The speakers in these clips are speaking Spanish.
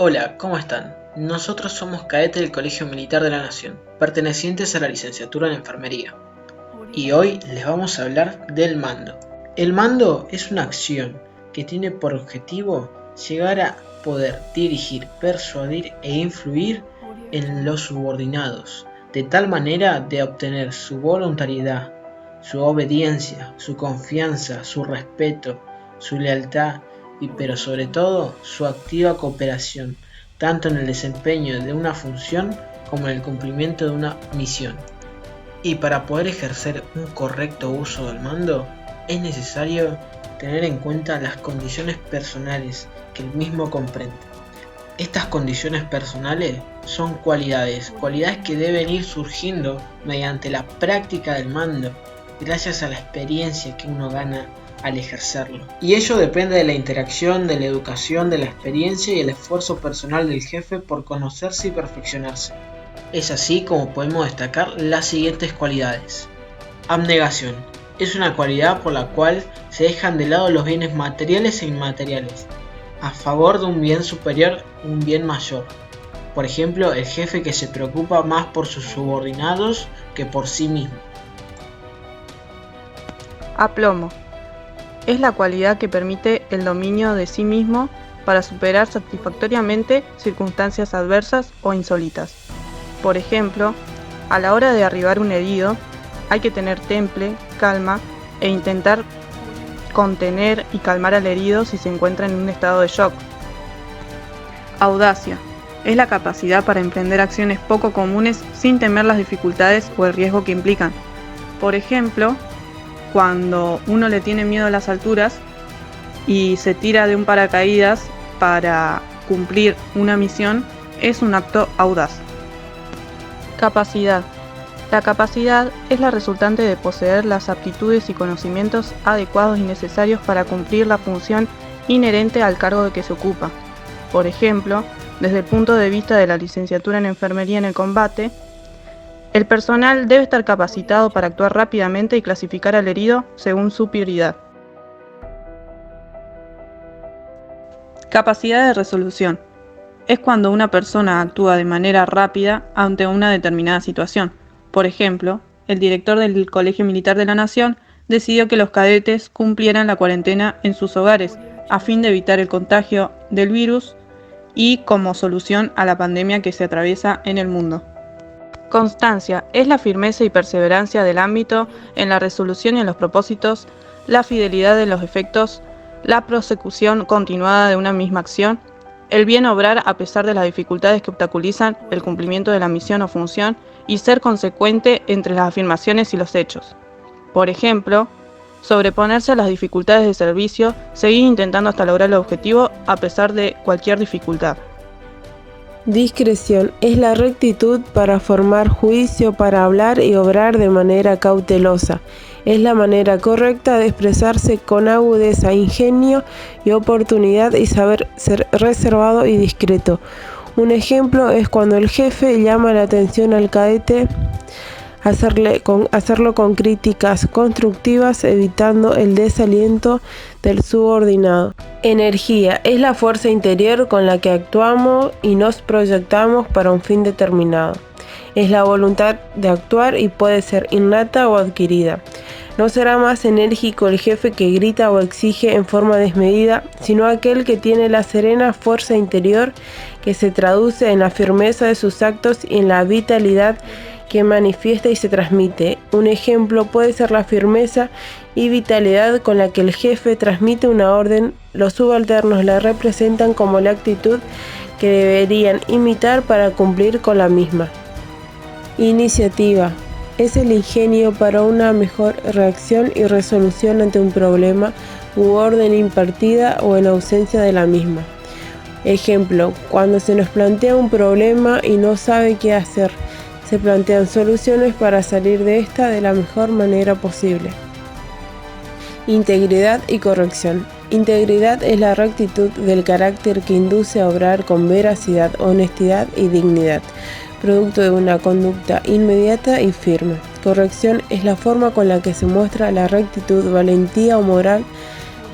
Hola, ¿cómo están? Nosotros somos cadetes del Colegio Militar de la Nación, pertenecientes a la licenciatura en Enfermería. Y hoy les vamos a hablar del mando. El mando es una acción que tiene por objetivo llegar a poder dirigir, persuadir e influir en los subordinados, de tal manera de obtener su voluntariedad, su obediencia, su confianza, su respeto, su lealtad pero sobre todo su activa cooperación, tanto en el desempeño de una función como en el cumplimiento de una misión. Y para poder ejercer un correcto uso del mando, es necesario tener en cuenta las condiciones personales que el mismo comprende. Estas condiciones personales son cualidades que deben ir surgiendo mediante la práctica del mando, gracias a la experiencia que uno gana al ejercerlo. Y ello depende de la interacción, de la educación, de la experiencia y el esfuerzo personal del jefe por conocerse y perfeccionarse. Es así como podemos destacar las siguientes cualidades. Abnegación. Es una cualidad por la cual se dejan de lado los bienes materiales e inmateriales, a favor de un bien superior, un bien mayor. Por ejemplo, el jefe que se preocupa más por sus subordinados que por sí mismo. Aplomo. Es la cualidad que permite el dominio de sí mismo para superar satisfactoriamente circunstancias adversas o insólitas. Por ejemplo, a la hora de arribar un herido, hay que tener temple, calma e intentar contener y calmar al herido si se encuentra en un estado de shock. Audacia. Es la capacidad para emprender acciones poco comunes sin temer las dificultades o el riesgo que implican. Por ejemplo, cuando uno le tiene miedo a las alturas y se tira de un paracaídas para cumplir una misión, es un acto audaz. Capacidad. La capacidad es la resultante de poseer las aptitudes y conocimientos adecuados y necesarios para cumplir la función inherente al cargo de que se ocupa. Por ejemplo, desde el punto de vista de la licenciatura en Enfermería en el combate, el personal debe estar capacitado para actuar rápidamente y clasificar al herido según su prioridad. Capacidad de resolución. Es cuando una persona actúa de manera rápida ante una determinada situación. Por ejemplo, el director del Colegio Militar de la Nación decidió que los cadetes cumplieran la cuarentena en sus hogares a fin de evitar el contagio del virus y como solución a la pandemia que se atraviesa en el mundo. Constancia es la firmeza y perseverancia del ámbito en la resolución y en los propósitos, la fidelidad en los efectos, la prosecución continuada de una misma acción, el bien obrar a pesar de las dificultades que obstaculizan el cumplimiento de la misión o función y ser consecuente entre las afirmaciones y los hechos. Por ejemplo, sobreponerse a las dificultades de servicio, seguir intentando hasta lograr el objetivo a pesar de cualquier dificultad. Discreción es la rectitud para formar juicio, para hablar y obrar de manera cautelosa. Es la manera correcta de expresarse con agudeza, ingenio y oportunidad y saber ser reservado y discreto. Un ejemplo es cuando el jefe llama la atención al cadete, hacerlo con críticas constructivas, evitando el desaliento del subordinado. Energía es la fuerza interior con la que actuamos y nos proyectamos para un fin determinado. Es la voluntad de actuar y puede ser innata o adquirida. No será más enérgico el jefe que grita o exige en forma desmedida, sino aquel que tiene la serena fuerza interior que se traduce en la firmeza de sus actos y en la vitalidad que manifiesta y se transmite. Un ejemplo puede ser la firmeza y vitalidad con la que el jefe transmite una orden. Los subalternos la representan como la actitud que deberían imitar para cumplir con la misma. Iniciativa es el ingenio para una mejor reacción y resolución ante un problema u orden impartida o en ausencia de la misma. Ejemplo, cuando se nos plantea un problema y no sabe qué hacer, se plantean soluciones para salir de esta de la mejor manera posible. Integridad y corrección. Integridad es la rectitud del carácter que induce a obrar con veracidad, honestidad y dignidad, producto de una conducta inmediata y firme. Corrección es la forma con la que se muestra la rectitud, valentía o moral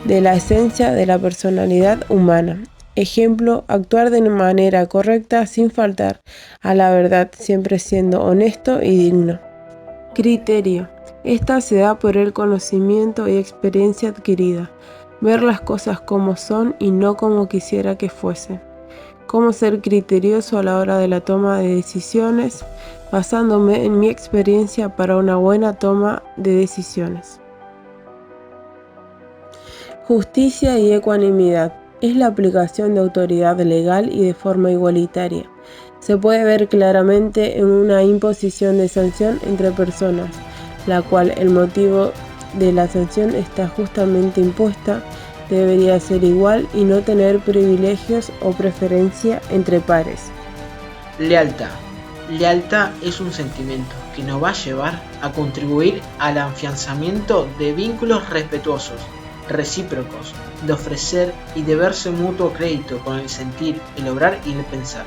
de la esencia de la personalidad humana. Ejemplo, actuar de manera correcta sin faltar a la verdad, siempre siendo honesto y digno. Criterio. Esta se da por el conocimiento y experiencia adquirida. Ver las cosas como son y no como quisiera que fuesen. Cómo ser criterioso a la hora de la toma de decisiones, basándome en mi experiencia para una buena toma de decisiones. Justicia y ecuanimidad. Es la aplicación de autoridad legal y de forma igualitaria. Se puede ver claramente en una imposición de sanción entre personas, la cual el motivo de la sanción está justamente impuesta, debería ser igual y no tener privilegios o preferencia entre pares. Lealtad. Lealtad es un sentimiento que nos va a llevar a contribuir al afianzamiento de vínculos respetuosos, recíprocos, de ofrecer y de verse mutuo crédito con el sentir, el obrar y el pensar.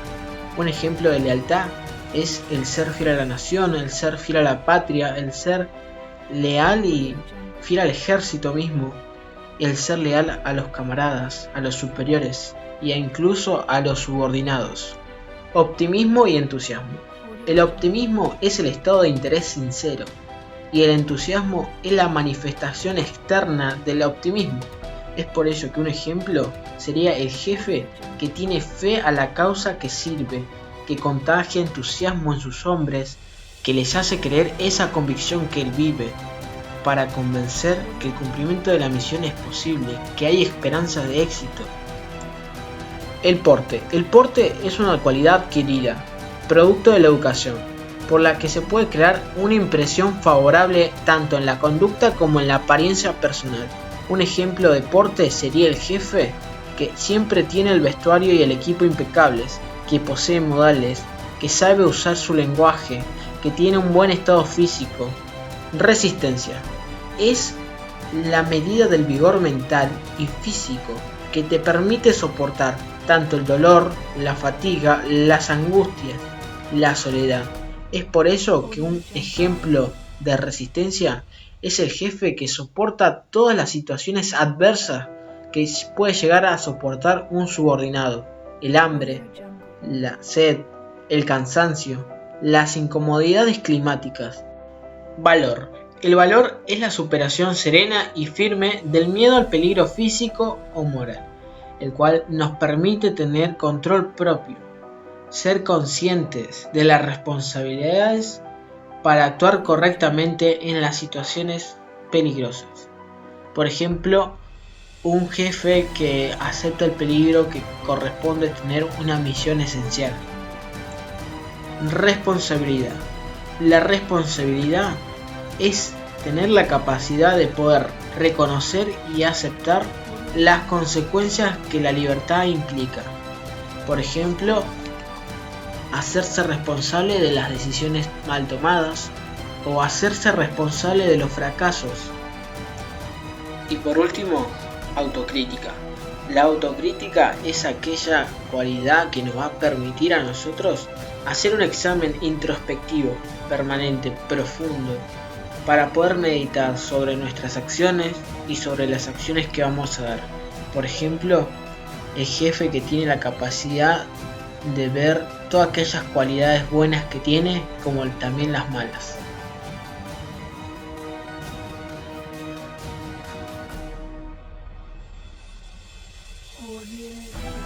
Un ejemplo de lealtad es el ser fiel a la nación, el ser fiel a la patria, el ser leal y fiel al ejército mismo, el ser leal a los camaradas, a los superiores e incluso a los subordinados. Optimismo y entusiasmo. El optimismo es el estado de interés sincero y el entusiasmo es la manifestación externa del optimismo. Es por ello que un ejemplo sería el jefe que tiene fe a la causa que sirve, que contagia entusiasmo en sus hombres, que les hace creer esa convicción que él vive, para convencer que el cumplimiento de la misión es posible, que hay esperanza de éxito. El porte. El porte es una cualidad adquirida, producto de la educación, por la que se puede crear una impresión favorable tanto en la conducta como en la apariencia personal. Un ejemplo de porte sería el jefe que siempre tiene el vestuario y el equipo impecables, que posee modales, que sabe usar su lenguaje, que tiene un buen estado físico. Resistencia. Es la medida del vigor mental y físico que te permite soportar tanto el dolor, la fatiga, las angustias, la soledad. Es por eso que un ejemplo de resistencia es el jefe que soporta todas las situaciones adversas que puede llegar a soportar un subordinado. El hambre, la sed, el cansancio, las incomodidades climáticas. Valor. El valor es la superación serena y firme del miedo al peligro físico o moral, el cual nos permite tener control propio, ser conscientes de las responsabilidades para actuar correctamente en las situaciones peligrosas. Por ejemplo, un jefe que acepta el peligro que corresponde tener una misión esencial. Responsabilidad. La responsabilidad es tener la capacidad de poder reconocer y aceptar las consecuencias que la libertad implica. Por ejemplo, hacerse responsable de las decisiones mal tomadas o hacerse responsable de los fracasos. Y por último, autocrítica. La autocrítica es aquella cualidad que nos va a permitir a nosotros hacer un examen introspectivo, permanente, profundo, para poder meditar sobre nuestras acciones y sobre las acciones que vamos a dar. Por ejemplo, el jefe que tiene la capacidad de ver todas aquellas cualidades buenas que tiene, como también las malas. Oh, yeah.